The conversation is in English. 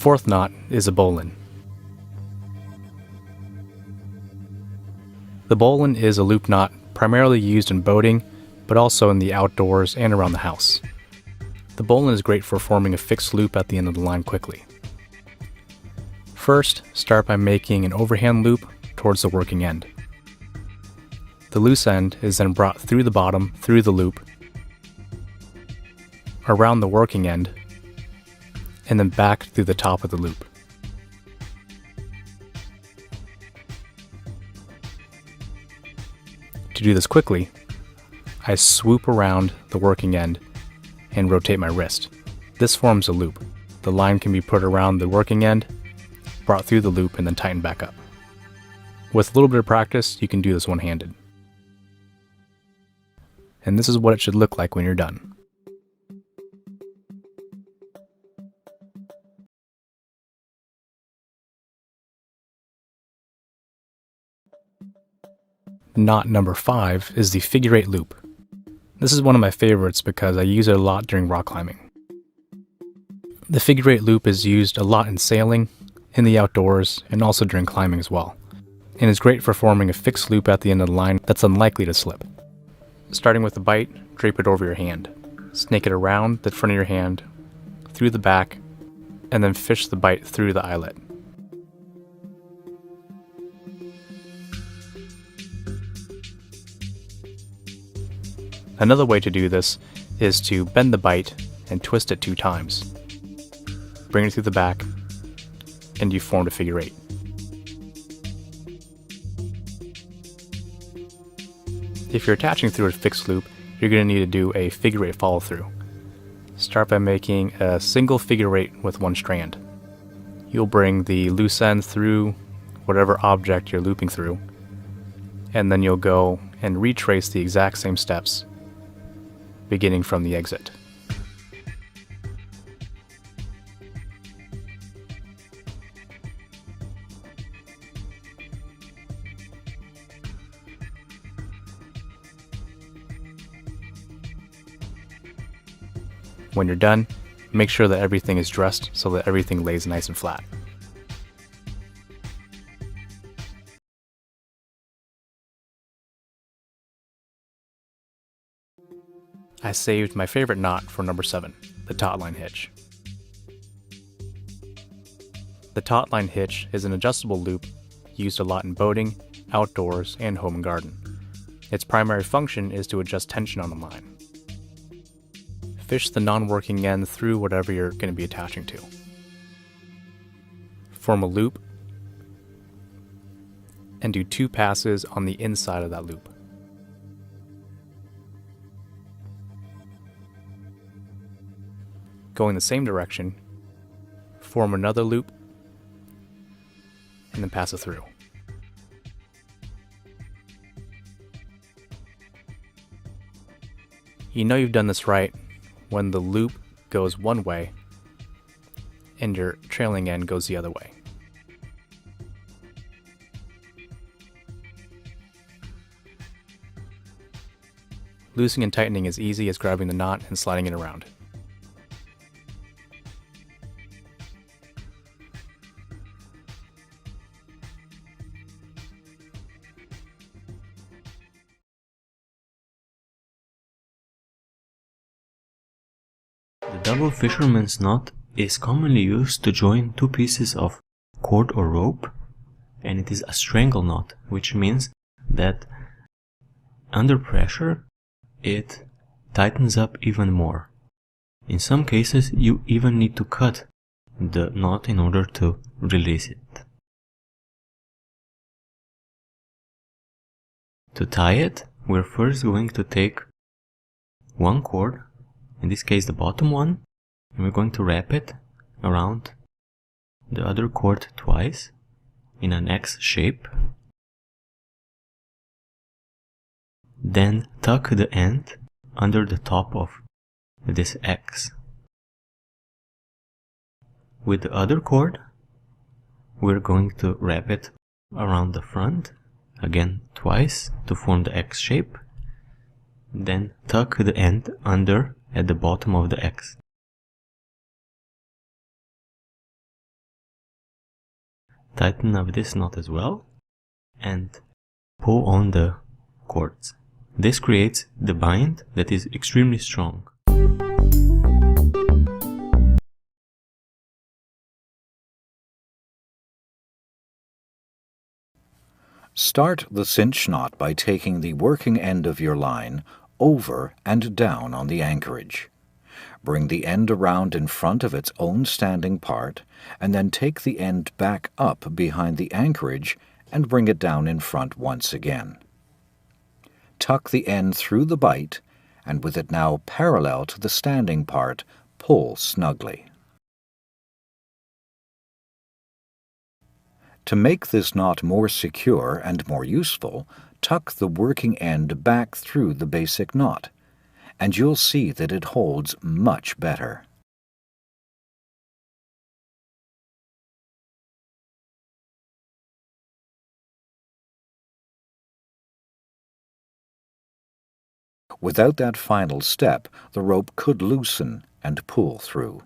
fourth knot is a bowline. The bowline is a loop knot primarily used in boating, but also in the outdoors and around the house. The bowline is great for forming a fixed loop at the end of the line quickly. First, start by making an overhand loop towards the working end. The loose end is then brought through the bottom, through the loop, around the working end, and then back through the top of the loop. To do this quickly, I swoop around the working end and rotate my wrist. This forms a loop. The line can be put around the working end, brought through the loop, and then tightened back up. With a little bit of practice, you can do this one-handed. And this is what it should look like when you're done. Knot number 5 is the Figure8 Loop. This is one of my favorites because I use it a lot during rock climbing. The Figure8 Loop is used a lot in sailing, in the outdoors, and also during climbing as well, and is great for forming a fixed loop at the end of the line that's unlikely to slip. Starting with the bite, drape it over your hand. Snake it around the front of your hand, through the back, and then fish the bite through the eyelet. Another way to do this is to bend the bite and twist it 2 times. Bring it through the back, and you formed a figure 8. If you're attaching through a fixed loop, you're going to need to do a figure 8 follow through. Start by making a single figure 8 with 1 strand. You'll bring the loose end through whatever object you're looping through, and then you'll go and retrace the exact same steps, beginning from the exit. When you're done, make sure that everything is dressed so that everything lays nice and flat. I saved my favorite knot for number 7, the taut line hitch. The taut line hitch is an adjustable loop used a lot in boating, outdoors, and home and garden. Its primary function is to adjust tension on the line. Fish the non-working end through whatever you're going to be attaching to. Form a loop and do 2 passes on the inside of that loop. Going the same direction, form another loop, and then pass it through. You know you've done this right when the loop goes one way and your trailing end goes the other way. Loosening and tightening is easy as grabbing the knot and sliding it around. The double fisherman's knot is commonly used to join 2 pieces of cord or rope, and it is a strangle knot, which means that under pressure it tightens up even more. In some cases you even need to cut the knot in order to release it. To tie it, we're first going to take 1 cord, in this case the bottom one, and we're going to wrap it around the other cord twice in an X shape. Then tuck the end under the top of this X. With the other cord, we're going to wrap it around the front, again twice to form the X shape. Then tuck the end under at the bottom of the X. tighten up this knot as well and pull on the cords. This creates the bind that is extremely strong. Start the cinch knot by taking the working end of your line over and down on the anchorage. Bring the end around in front of its own standing part, and then take the end back up behind the anchorage and bring it down in front once again. Tuck the end through the bight, and with it now parallel to the standing part, pull snugly. To make this knot more secure and more useful, tuck the working end back through the basic knot, and you'll see that it holds much better. Without that final step, the rope could loosen and pull through.